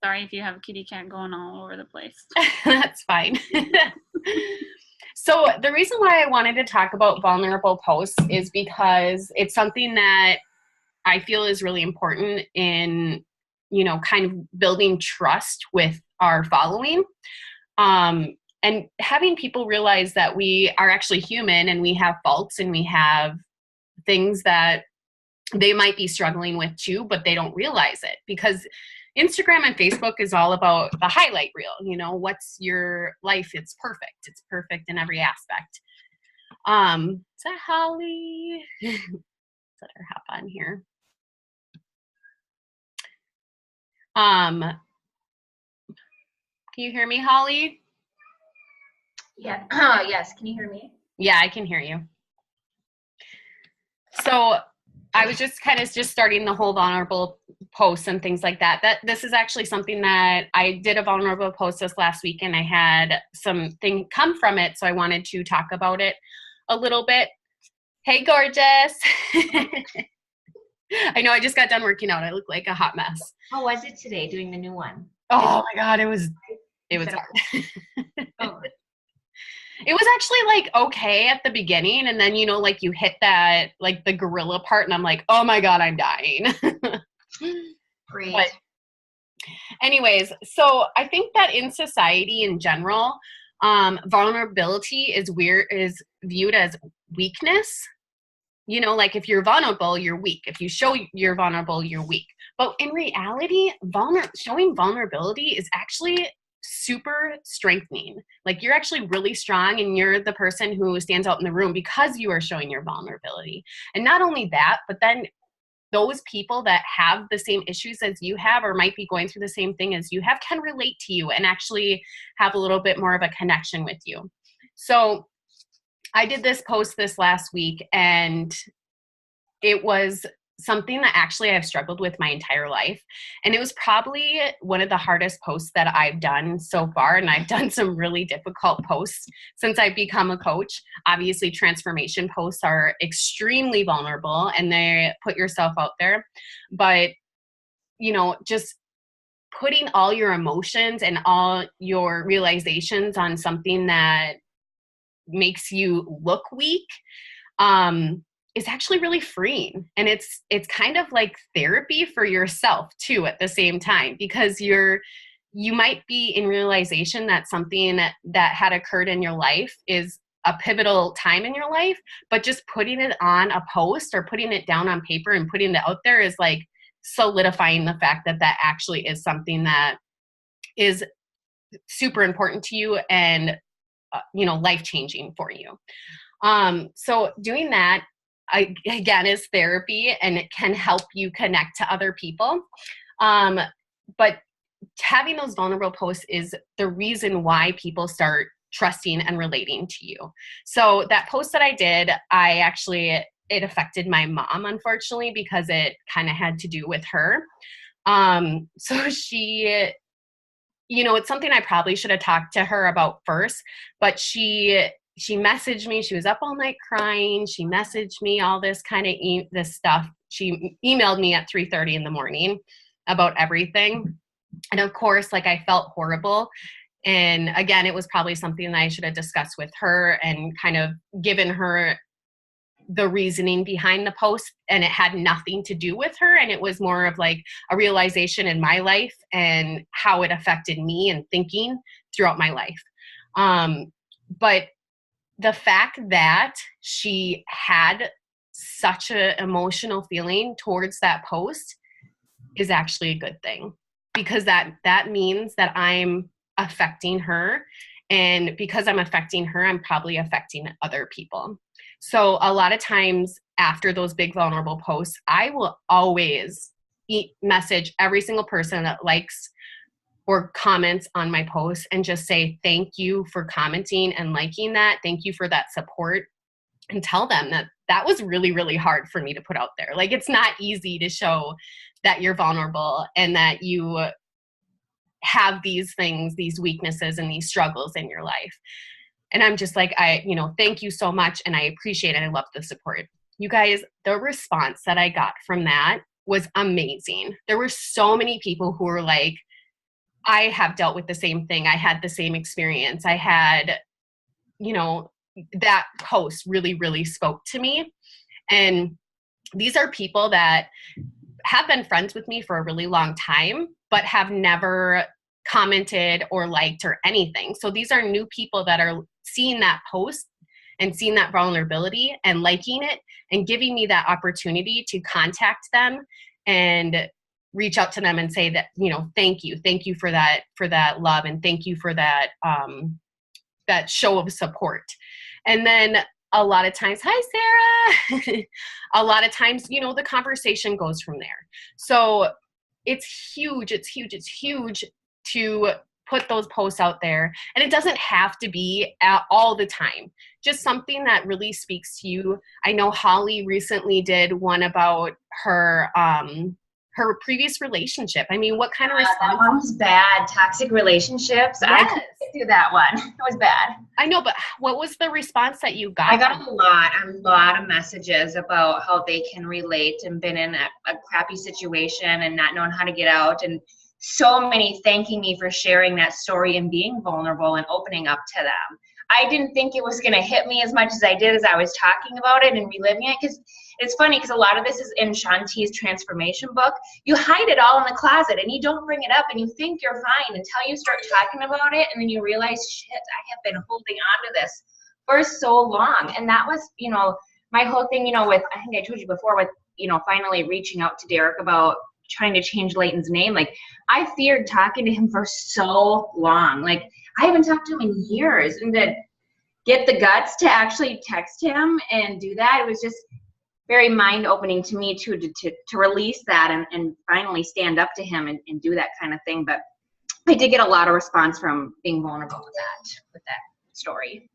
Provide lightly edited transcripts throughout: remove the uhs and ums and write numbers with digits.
Sorry if you have a kitty cat going all over the place. That's fine. So the reason why I wanted to talk about vulnerable posts is because it's something that I feel is really important in, kind of building trust with our following. And having people realize that we are actually human and we have faults and we have things that they might be struggling with too, but they don't realize it because Instagram and Facebook is all about the highlight reel. What's your life? It's perfect. It's perfect in every aspect. Is that Holly? Let her hop on here. Can you hear me, Holly? Yeah. Yes. Can you hear me? Yeah, I can hear you. So I was just kind of just starting the whole vulnerable posts and things like that. This is actually something that I did a vulnerable post this last week and I had something come from it. So I wanted to talk about it a little bit. Hey, gorgeous. I know I just got done working out. I look like a hot mess. How was it today doing the new one? Oh my God, it was hard. Oh, It was actually like okay at the beginning, and then like you hit that like the gorilla part, and I'm like, oh my God, I'm dying. great. But anyways, so I think that in society in general, vulnerability is viewed as weakness. Like if you're vulnerable, you're weak. If you show you're vulnerable, you're weak. But in reality, showing vulnerability is actually super strengthening. Like you're actually really strong and you're the person who stands out in the room because you are showing your vulnerability. And not only that, but then those people that have the same issues as you have or might be going through the same thing as you have can relate to you and actually have a little bit more of a connection with you. So I did this post this last week and it was something that actually I've struggled with my entire life. And it was probably one of the hardest posts that I've done so far. And I've done some really difficult posts since I've become a coach. Obviously, transformation posts are extremely vulnerable and they put yourself out there. But, just putting all your emotions and all your realizations on something that makes you look weak is actually really freeing. And it's kind of like therapy for yourself too at the same time, because you might be in realization that something that had occurred in your life is a pivotal time in your life, but just putting it on a post or putting it down on paper and putting it out there is like solidifying the fact that that actually is something that is super important to you and life-changing for you. So doing that, again, is therapy and it can help you connect to other people. But having those vulnerable posts is the reason why people start trusting and relating to you. So that post that I did, it affected my mom, unfortunately, because it kind of had to do with her. So she, it's something I probably should have talked to her about first, but she messaged me. She was up all night crying. She messaged me all this kind of this stuff. She emailed me at 3:30 in the morning about everything. And of course, like I felt horrible. And again, it was probably something that I should have discussed with her and kind of given her the reasoning behind the post, and it had nothing to do with her. And it was more of like a realization in my life and how it affected me and thinking throughout my life. But the fact that she had such an emotional feeling towards that post is actually a good thing, because that means that I'm affecting her. And because I'm affecting her, I'm probably affecting other people. So a lot of times after those big vulnerable posts, I will always message every single person that likes or comments on my posts and just say, thank you for commenting and liking that. Thank you for that support. And tell them that that was really, really hard for me to put out there. Like, it's not easy to show that you're vulnerable and that you have these things, these weaknesses and these struggles in your life. And I'm just like, thank you so much. And I appreciate it. I love the support. You guys, the response that I got from that was amazing. There were so many people who were like, I have dealt with the same thing. I had the same experience. I had, you know, that post really, really spoke to me. And these are people that have been friends with me for a really long time, but have never commented or liked or anything. So these are new people that are seeing that post and seeing that vulnerability and liking it and giving me that opportunity to contact them and reach out to them and say that, you know, thank you for that love, and thank you for that that show of support. And then a lot of times, hi Sarah. A lot of times, you know, the conversation goes from there. So it's huge to put those posts out there. And it doesn't have to be all the time, just something that really speaks to you. I know Holly recently did one about her previous relationship. I mean, what kind of response? That one was bad. Toxic relationships. Yes. I couldn't do that one. It was bad. I know, but what was the response that you got? I got a lot of messages about how they can relate and been in a crappy situation and not knowing how to get out, and so many thanking me for sharing that story and being vulnerable and opening up to them. I didn't think it was going to hit me as much as I did as I was talking about it and reliving it, because it's funny, because a lot of this is in Shanti's transformation book. You hide it all in the closet and you don't bring it up, and you think you're fine until you start talking about it, and then you realize, shit, I have been holding on to this for so long. And that was, you know, my whole thing, you know, with, I think I told you before, with, you know, finally reaching out to Derek about trying to change Layton's name. Like, I feared talking to him for so long. Like, I haven't talked to him in years, and to get the guts to actually text him and do that, it was just very mind-opening to me too, to release that and finally stand up to him and do that kind of thing. But I did get a lot of response from being vulnerable with that story.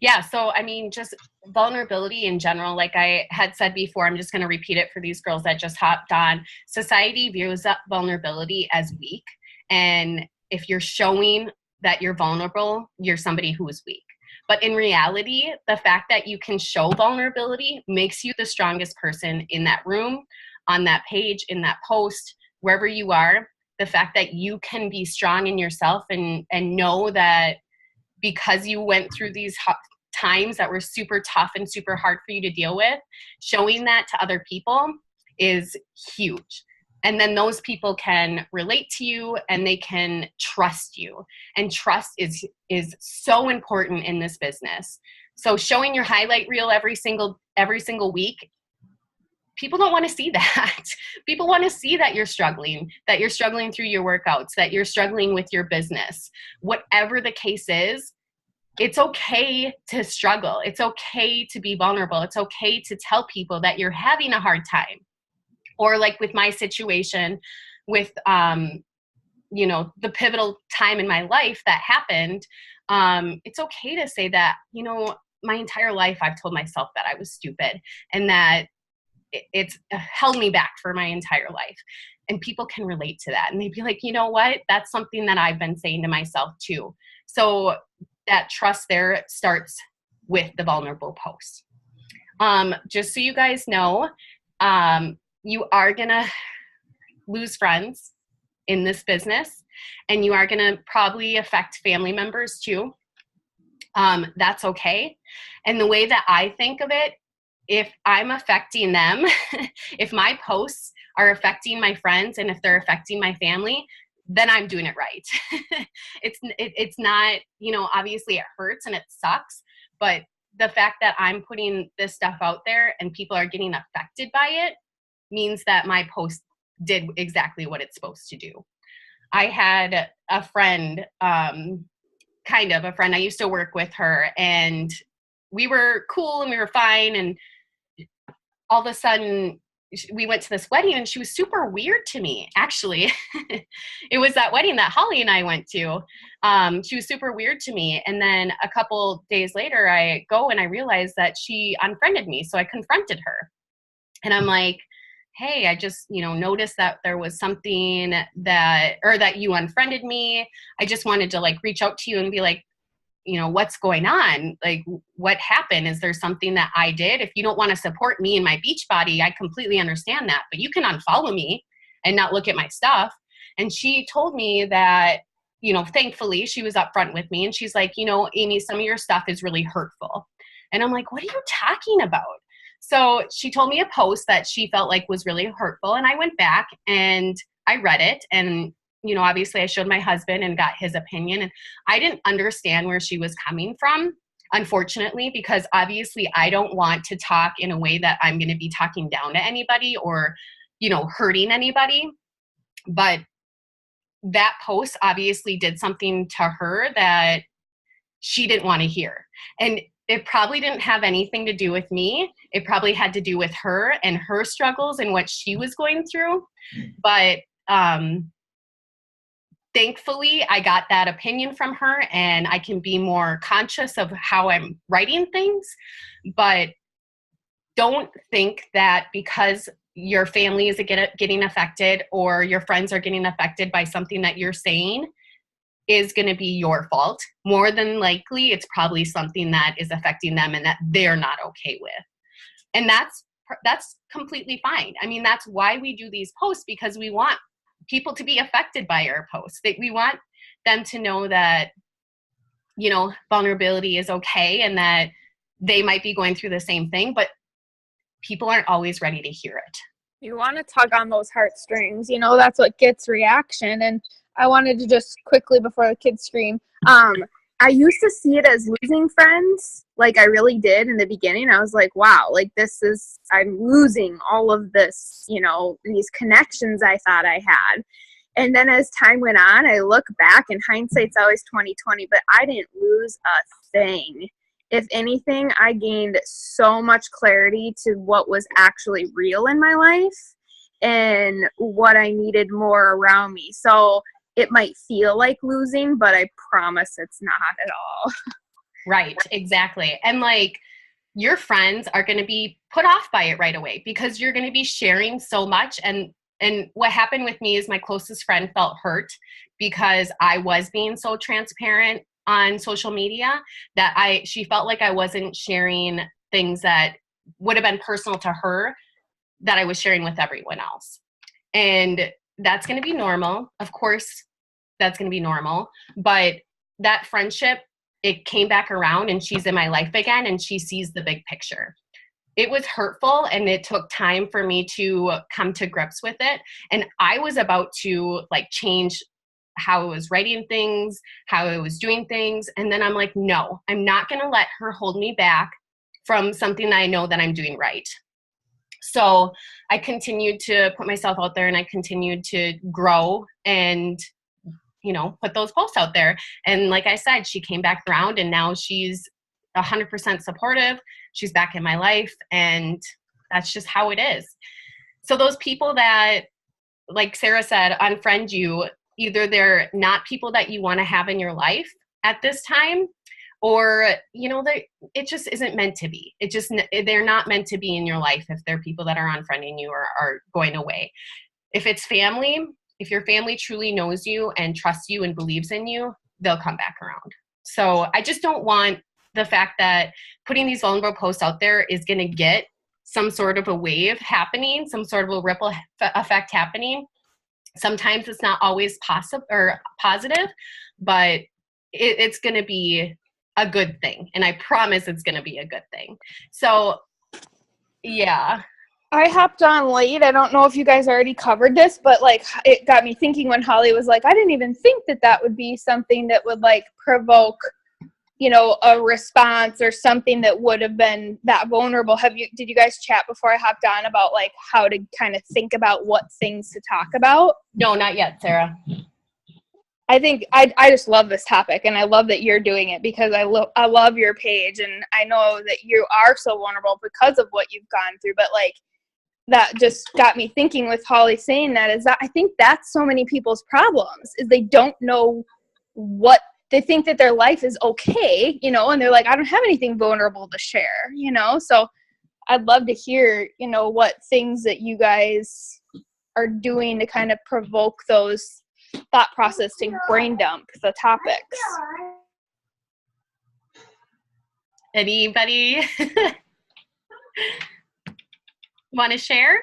Yeah, so I mean, just vulnerability in general, like I had said before, I'm just going to repeat it for these girls that just hopped on. Society views that vulnerability as weak. And if you're showing that you're vulnerable, you're somebody who is weak. But in reality, the fact that you can show vulnerability makes you the strongest person in that room, on that page, in that post, wherever you are. The fact that you can be strong in yourself and know that because you went through these times that were super tough and super hard for you to deal with, showing that to other people is huge. And then those people can relate to you and they can trust you. And trust is so important in this business. So showing your highlight reel every single week, people don't want to see that. People want to see that you're struggling through your workouts, that you're struggling with your business. Whatever the case is, it's okay to struggle. It's okay to be vulnerable. It's okay to tell people that you're having a hard time. Or like with my situation with, you know, the pivotal time in my life that happened, it's okay to say that, you know, my entire life I've told myself that I was stupid and that it's held me back for my entire life. And people can relate to that. And they'd be like, you know what? That's something that I've been saying to myself too. So that trust there starts with the vulnerable post. Just so you guys know, you are going to lose friends in this business, and you are going to probably affect family members too. That's okay. And the way that I think of it, if I'm affecting them, if my posts are affecting my friends and if they're affecting my family, then I'm doing it right. It's not, you know, obviously it hurts and it sucks, but the fact that I'm putting this stuff out there and people are getting affected by it means that my post did exactly what it's supposed to do. I had a friend, kind of a friend, I used to work with her, and we were cool and we were fine, and all of a sudden we went to this wedding and she was super weird to me, actually. It was that wedding that Holly and I went to. She was super weird to me. And then a couple days later, I go and I realized that she unfriended me. So I confronted her. And I'm like, hey, I just, you know, noticed that there was something that you unfriended me. I just wanted to like reach out to you and be like, you know, what's going on? Like, what happened? Is there something that I did? If you don't want to support me in my beach body, I completely understand that, but you can unfollow me and not look at my stuff. And she told me that, you know, thankfully she was upfront with me, and she's like, you know, Amy, some of your stuff is really hurtful. And I'm like, what are you talking about? So she told me a post that she felt like was really hurtful, and I went back and I read it, and, you know, obviously I showed my husband and got his opinion, and I didn't understand where she was coming from, unfortunately, because obviously I don't want to talk in a way that I'm going to be talking down to anybody or, you know, hurting anybody. But that post obviously did something to her that she didn't want to hear. And it probably didn't have anything to do with me. It probably had to do with her and her struggles and what she was going through. But thankfully, I got that opinion from her, and I can be more conscious of how I'm writing things. But don't think that because your family is getting affected or your friends are getting affected by something that you're saying is going to be your fault. More than likely, it's probably something that is affecting them and that they're not okay with. And that's completely fine. I mean, that's why we do these posts, because we want people to be affected by our posts. We want them to know that, you know, vulnerability is okay and that they might be going through the same thing, but people aren't always ready to hear it. You want to tug on those heartstrings, you know, that's what gets reaction. And I wanted to just quickly, before the kids scream, I used to see it as losing friends. Like, I really did in the beginning. I was like, wow, like I'm losing all of this, you know, these connections I thought I had. And then as time went on, I look back, and hindsight's always 20/20, but I didn't lose a thing. If anything, I gained so much clarity to what was actually real in my life and what I needed more around me. So it might feel like losing, but I promise it's not at all. Right, exactly. And like, your friends are going to be put off by it right away because you're going to be sharing so much. And what happened with me is my closest friend felt hurt because I was being so transparent on social media that she felt like I wasn't sharing things that would have been personal to her that I was sharing with everyone else. And that's going to be normal. Of course, that's going to be normal. But that friendship, it came back around, and she's in my life again, and she sees the big picture. It was hurtful, and it took time for me to come to grips with it. And I was about to like change how I was writing things, how I was doing things. And then I'm like, no, I'm not going to let her hold me back from something that I know that I'm doing right. So I continued to put myself out there, and I continued to grow and, you know, put those posts out there. And like I said, she came back around, and now she's 100% supportive. She's back in my life, and that's just how it is. So those people that, like Sarah said, unfriend you, either they're not people that you want to have in your life at this time, or, you know, it just isn't meant to be. They're not meant to be in your life if they're people that are unfriending you or are going away. If it's family, if your family truly knows you and trusts you and believes in you, they'll come back around. So I just don't want the fact that putting these vulnerable posts out there is going to get some sort of a wave happening, some sort of a ripple effect happening. Sometimes it's not always positive, but it's going to be a good thing. And I promise it's going to be a good thing. So, yeah. I hopped on late. I don't know if you guys already covered this, but like, it got me thinking when Holly was like, I didn't even think that would be something that would like provoke, you know, a response or something that would have been that vulnerable. Did you guys chat before I hopped on about like how to kind of think about what things to talk about? No, not yet, Sarah. I think I just love this topic, and I love that you're doing it because I love your page, and I know that you are so vulnerable because of what you've gone through. But like, that just got me thinking with Holly saying that, is that I think that's so many people's problems is they don't know what they think, that their life is okay, you know, and they're like, I don't have anything vulnerable to share, you know. So I'd love to hear, you know, what things that you guys are doing to kind of provoke those thought process to brain dump the topics. Anybody want to share?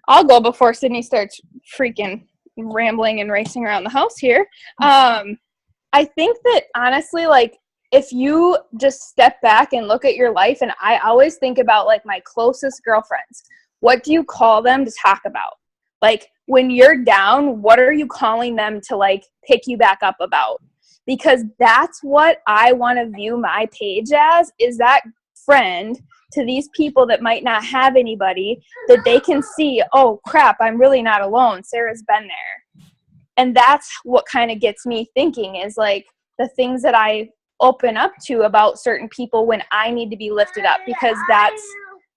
I'll go before Sydney starts freaking rambling and racing around the house here. I think that honestly, like, if you just step back and look at your life, and I always think about like my closest girlfriends, what do you call them to talk about? Like, when you're down, what are you calling them to like pick you back up about? Because that's what I want to view my page as, is that friend to these people that might not have anybody, that they can see, oh crap, I'm really not alone. Sarah's been there. And that's what kind of gets me thinking, is like the things that I open up to about certain people when I need to be lifted up, because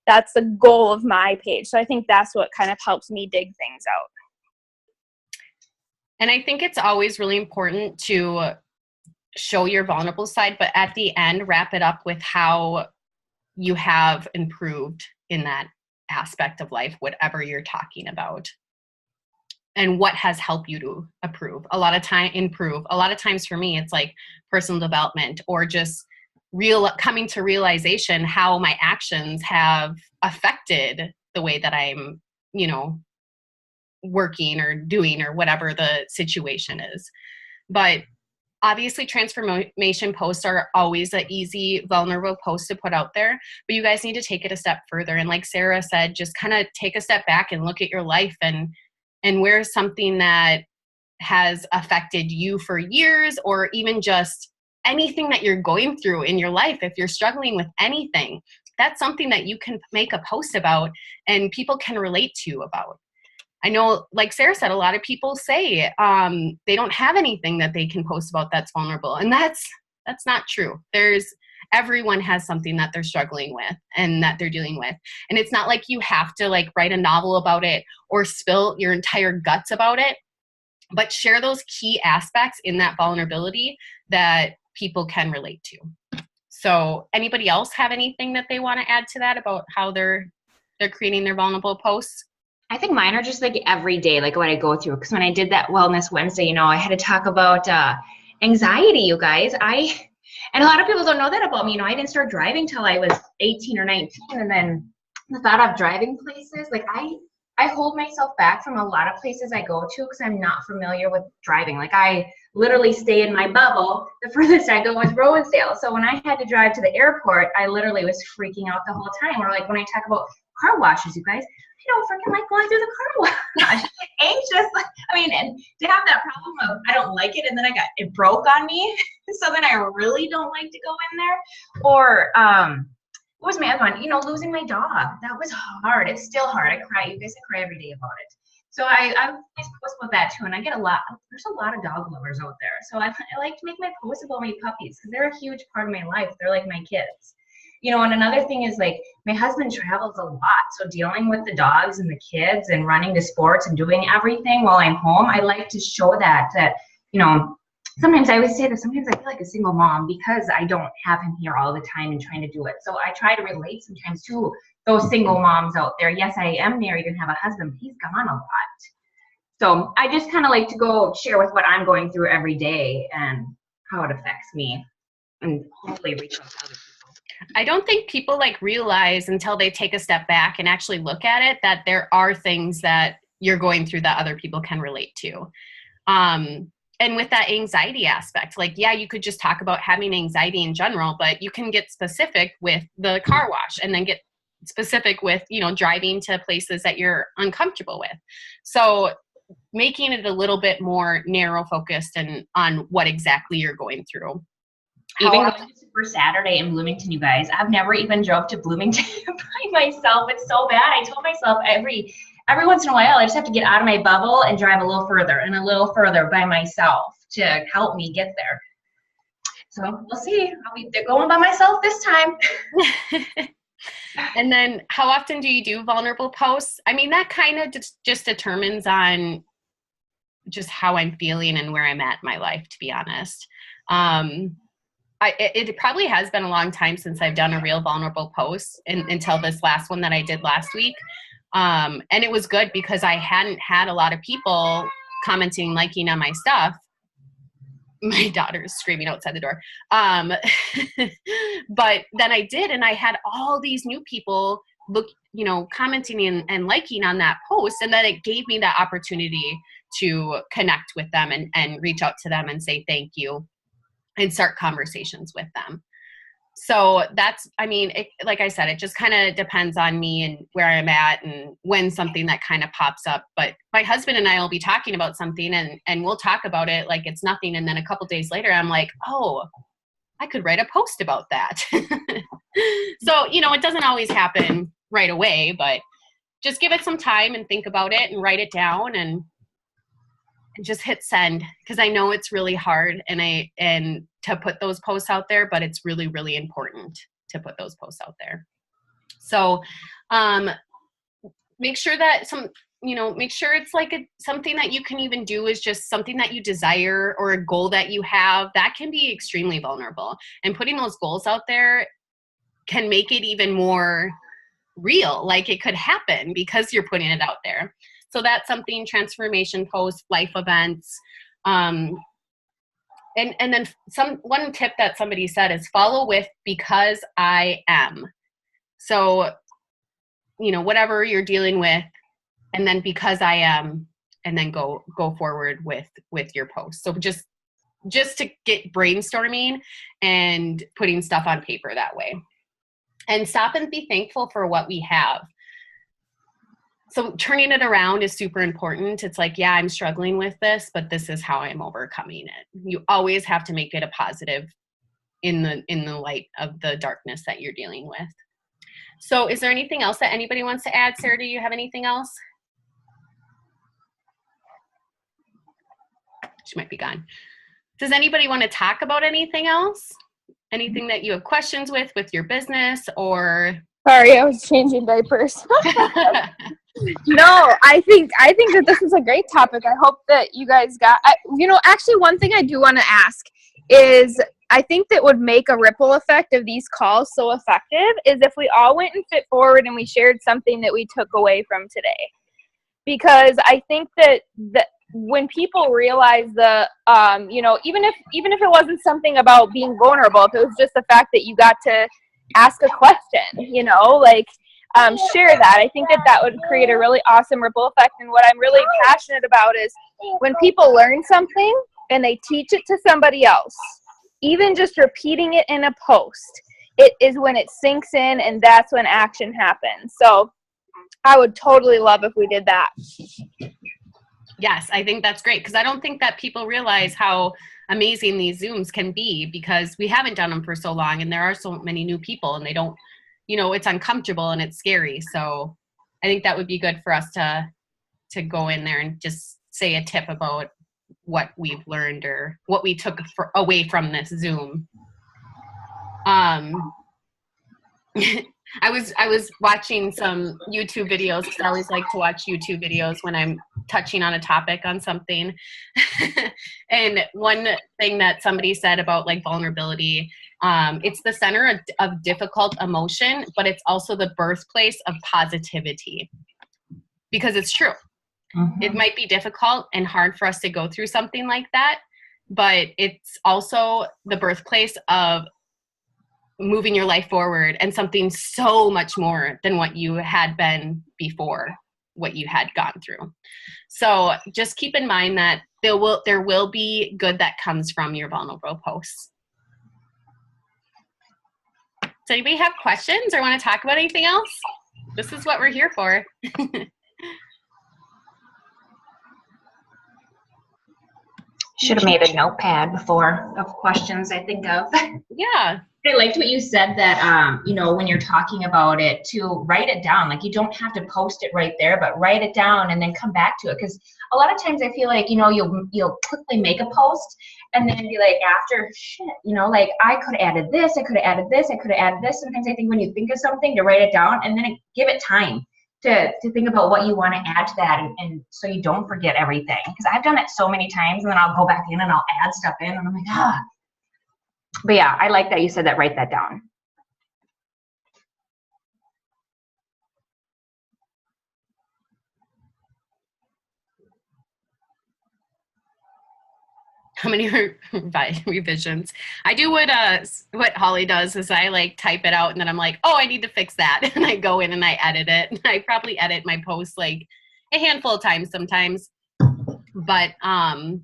that's the goal of my page. So I think that's what kind of helps me dig things out. And I think it's always really important to show your vulnerable side, but at the end, wrap it up with how you have improved in that aspect of life, whatever you're talking about, and what has helped you to improve. A lot of times for me, it's like personal development, or just coming to realization how my actions have affected the way that I'm, working or doing, or whatever the situation is. But obviously, transformation posts are always an easy, vulnerable post to put out there, but you guys need to take it a step further. And like Sarah said, just kind of take a step back and look at your life, and where's something that has affected you for years, or even just anything that you're going through in your life. If you're struggling with anything, that's something that you can make a post about and people can relate to you about. I know, like Sarah said, a lot of people say they don't have anything that they can post about that's vulnerable. And that's not true. Everyone has something that they're struggling with and that they're dealing with. And it's not like you have to like write a novel about it or spill your entire guts about it, but share those key aspects in that vulnerability that people can relate to. So anybody else have anything that they want to add to that about how they're creating their vulnerable posts? I think mine are just like every day, like what I go through. Because when I did that Wellness Wednesday, I had to talk about anxiety, you guys. And a lot of people don't know that about me. I didn't start driving till I was 18 or 19. And then the thought of driving places, like I hold myself back from a lot of places I go to because I'm not familiar with driving. Like I literally stay in my bubble. The furthest I go is Rowansdale. So when I had to drive to the airport, I literally was freaking out the whole time. Or like when I talk about car washes, you guys, I don't freaking like going through the car wash. Anxious. And to have that problem of I don't like it, and then it broke on me. So then I really don't like to go in there. Or what was my other one? Losing my dog. That was hard. It's still hard. I cry. You guys, I cry every day about it. So I always post about that too, and I get there's a lot of dog lovers out there. So I like to make my posts about my puppies because they're a huge part of my life. They're like my kids. And another thing is like my husband travels a lot. So dealing with the dogs and the kids and running the sports and doing everything while I'm home, I like to show that sometimes I always say that sometimes I feel like a single mom because I don't have him here all the time and trying to do it. So I try to relate sometimes to those single moms out there. Yes, I am married and have a husband, but he's gone a lot. So I just kind of like to go share with what I'm going through every day and how it affects me, and hopefully reach out to other people. I don't think people realize until they take a step back and actually look at it that there are things that you're going through that other people can relate to. And with that anxiety aspect, you could just talk about having anxiety in general, but you can get specific with the car wash and then get specific with, driving to places that you're uncomfortable with. So making it a little bit more narrow focused and on what exactly you're going through. Even going to Super Saturday in Bloomington, you guys, I've never even drove to Bloomington by myself. It's so bad. I told myself every once in a while, I just have to get out of my bubble and drive a little further and a little further by myself to help me get there. So we'll see. They're going by myself this time. And then how often do you do vulnerable posts? That kind of just determines on just how I'm feeling and where I'm at in my life, to be honest. It probably has been a long time since I've done a real vulnerable post until this last one that I did last week. And it was good because I hadn't had a lot of people commenting, liking on my stuff. My daughter's screaming outside the door. But then I did, and I had all these new people commenting and liking on that post. And then it gave me that opportunity to connect with them and reach out to them and say thank you and start conversations with them. So that's, I mean, like I said, it just kind of depends on me and where I'm at and when something that kind of pops up. But my husband and I will be talking about something and we'll talk about it like it's nothing. And then a couple days later, I'm like, oh, I could write a post about that. So, you know, it doesn't always happen right away, but just give it some time and think about it and write it down and just hit send, because I know it's really hard and to put those posts out there, but it's really, really important to put those posts out there. So make sure that make sure it's like something that you can even do is just something that you desire or a goal that you have. That can be extremely vulnerable. And putting those goals out there can make it even more real, like it could happen because you're putting it out there. So that's something, transformation posts, life events. And then one tip that somebody said is follow with because I am. So, you know, whatever you're dealing with, and then because I am, and then go forward with your post. So just to get brainstorming and putting stuff on paper that way. And stop and be thankful for what we have. So turning it around is super important. It's like, yeah, I'm struggling with this, but this is how I'm overcoming it. You always have to make it a positive in the light of the darkness that you're dealing with. So is there anything else that anybody wants to add? Sarah, do you have anything else? She might be gone. Does anybody want to talk about anything else? Anything that you have questions with your business or? Sorry, I was changing diapers. No, I think that this is a great topic. I hope that you guys actually one thing I do want to ask is I think that would make a ripple effect of these calls so effective is if we all went and fit forward and we shared something that we took away from today. Because I think that when people realize even if it wasn't something about being vulnerable, if it was just the fact that you got to ask a question, share that. I think that would create a really awesome ripple effect. And what I'm really passionate about is when people learn something and they teach it to somebody else, even just repeating it in a post, it is when it sinks in and that's when action happens. So I would totally love if we did that. Yes, I think that's great because I don't think that people realize how amazing these Zooms can be because we haven't done them for so long and there are so many new people and they don't, it's uncomfortable and it's scary. So I think that would be good for us to go in there and just say a tip about what we've learned or what we took away from this Zoom. I was watching some YouTube videos because I always like to watch YouTube videos when I'm touching on a topic on something. And one thing that somebody said about like vulnerability, it's the center of difficult emotion, but it's also the birthplace of positivity because it's true. Mm-hmm. It might be difficult and hard for us to go through something like that, but it's also the birthplace of moving your life forward and something so much more than what you had been before, what you had gone through. So just keep in mind that there will be good that comes from your vulnerable posts. Does anybody have questions or want to talk about anything else? This is what we're here for. Should have made a notepad before of questions I think of. Yeah. I liked what you said that, when you're talking about it, to write it down. Like, you don't have to post it right there, but write it down and then come back to it. Because a lot of times I feel like, you'll quickly make a post and then be like, after, like, I could have added this, I could have added this, I could have added this. Sometimes I think when you think of something, to write it down and then give it time to think about what you want to add to that and so you don't forget everything. Because I've done it so many times and then I'll go back in and I'll add stuff in and I'm like, But yeah, I like that you said that, write that down. How many revisions? I do what Holly does is I like type it out and then I'm like, oh, I need to fix that. And I go in and I edit it. And I probably edit my posts like a handful of times sometimes. But I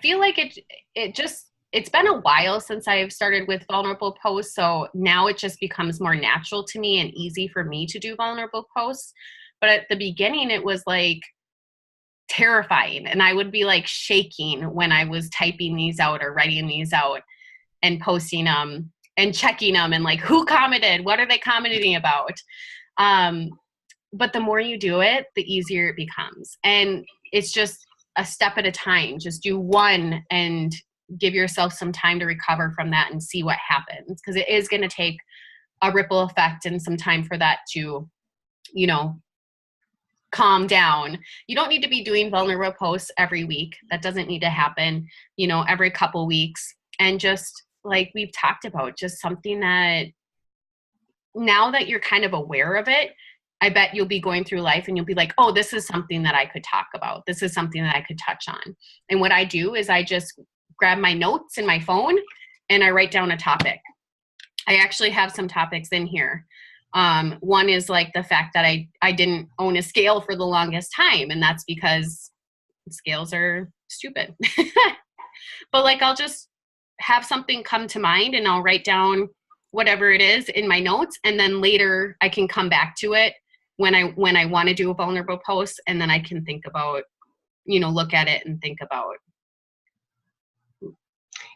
feel like it's been a while since I've started with vulnerable posts. So now it just becomes more natural to me and easy for me to do vulnerable posts. But at the beginning, it was like terrifying. And I would be like shaking when I was typing these out or writing these out and posting them and checking them and like, who commented? What are they commenting about? But the more you do it, the easier it becomes. And it's just a step at a time. Just do one and give yourself some time to recover from that and see what happens. Because it is going to take a ripple effect and some time for that to, you know, calm down. You don't need to be doing vulnerable posts every week. That doesn't need to happen, you know, every couple weeks. And just like we've talked about, just something that now that you're kind of aware of it, I bet you'll be going through life and you'll be like, oh, this is something that I could talk about. This is something that I could touch on. And what I do is I just grab my notes in my phone and I write down a topic. I actually have some topics in here. One is like the fact that I didn't own a scale for the longest time. And that's because scales are stupid. But like, I'll just have something come to mind and I'll write down whatever it is in my notes. And then later I can come back to it when I want to do a vulnerable post, and then I can think about, you know, look at it and think about.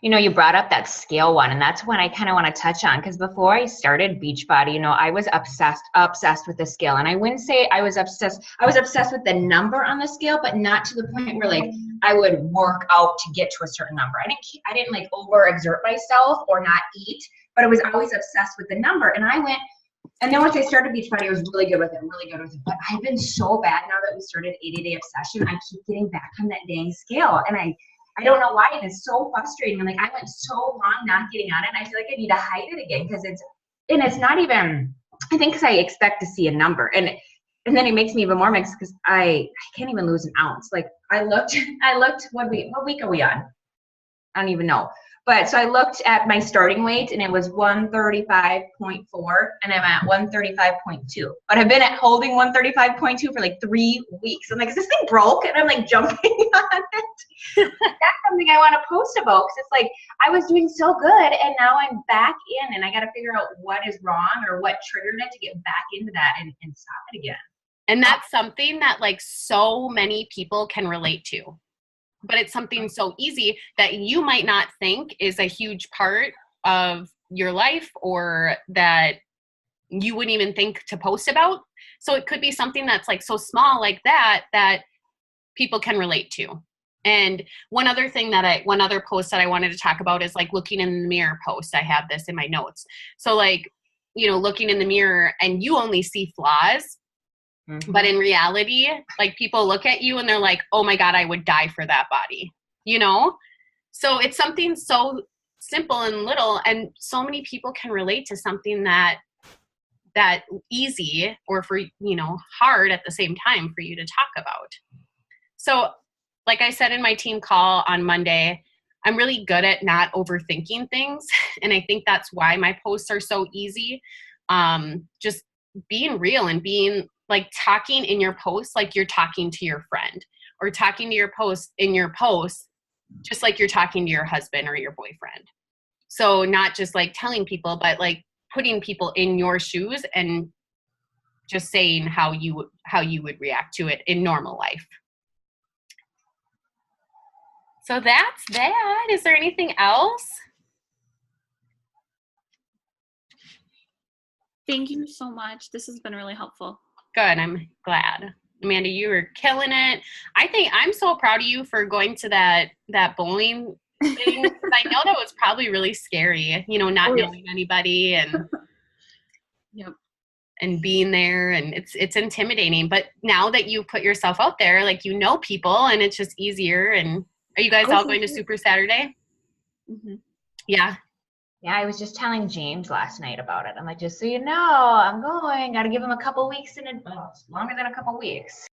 You know, you brought up that scale one, and that's one I kind of want to touch on, because before I started Beachbody, you know, I was obsessed with the scale. And I wouldn't say I was obsessed with the number on the scale, but not to the point where like I would work out to get to a certain number. I didn't like overexert myself or not eat, but I was always obsessed with the number. And then once I started Beachbody, I was really good with it. But I've been so bad now that we started 80-Day Obsession. I keep getting back on that dang scale. And I don't know why. And it's so frustrating. I'm like, I went so long not getting on it. And I feel like I need to hide it again because it's not even, I think because I expect to see a number. And then it makes me even more mixed because I can't even lose an ounce. Like I looked, what week are we on? I don't even know. But so I looked at my starting weight and it was 135.4 and I'm at 135.2. But I've been holding 135.2 for like 3 weeks. I'm like, is this thing broke? And I'm like jumping on it. That's something I want to post about because it's like I was doing so good and now I'm back in and I got to figure out what is wrong or what triggered it to get back into that and stop it again. And that's something that like so many people can relate to. But it's something so easy that you might not think is a huge part of your life or that you wouldn't even think to post about. So it could be something that's like so small like that people can relate to. And one other post that I wanted to talk about is like looking in the mirror post. I have this in my notes. So like, you know, looking in the mirror and you only see flaws. Mm-hmm. But in reality, like people look at you and they're like, oh my God, I would die for that body, you know? So it's something so simple and little, and so many people can relate to something that easy or for, you know, hard at the same time for you to talk about. So like I said in my team call on Monday, I'm really good at not overthinking things. And I think that's why my posts are so easy. Just being real and being like talking in your post like you're talking to your friend, or talking to your post in your post just like you're talking to your husband or your boyfriend. So not just like telling people, but like putting people in your shoes and just saying how you would react to it in normal life. So that's that. Is there anything else? Thank you so much. This has been really helpful. Good. I'm glad. Amanda, you were killing it. I think I'm so proud of you for going to that bowling thing. I know that was probably really scary, you know, not knowing anybody and yep. And being there, and it's intimidating. But now that you put yourself out there, like, you know people, and it's just easier. And are you guys all going to Super Saturday? Mm-hmm. Yeah. Yeah, I was just telling James last night about it. I'm like, just so you know, I'm going. Got to give him a couple weeks in advance, longer than a couple weeks.